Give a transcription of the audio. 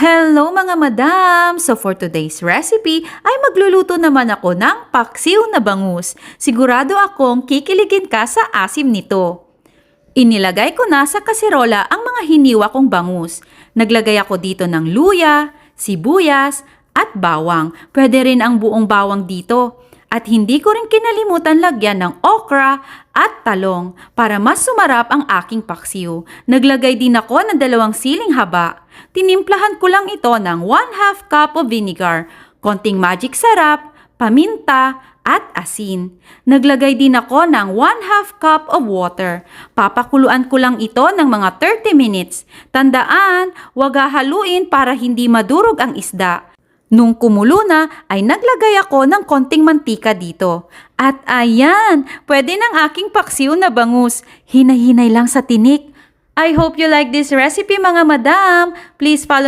Hello mga madam! So for today's recipe ay magluluto naman ako ng paksiw na bangus. Sigurado akong kikiligin ka sa asim nito. Inilagay ko na sa kaserola ang mga hiniwa kong bangus. Naglagay ako dito ng luya, sibuyas, at bawang. Pwede rin ang buong bawang dito. At hindi ko rin kinalimutan lagyan ng okra at talong para mas sumarap ang aking paksiw. Naglagay din ako ng 2 siling haba. Tinimplahan ko lang ito ng 1/2 cup of vinegar, konting magic sarap, paminta, at asin. Naglagay din ako ng 1/2 cup of water. Papakuluan ko lang ito ng mga 30 minutes. Tandaan, huwag hahaluin para hindi madurog ang isda. Nung kumulo na, ay naglagay ako ng konting mantika dito. At ayan, pwede ng aking paksiw na bangus. Hinay-hinay lang sa tinik. I hope you like this recipe mga madam. Please follow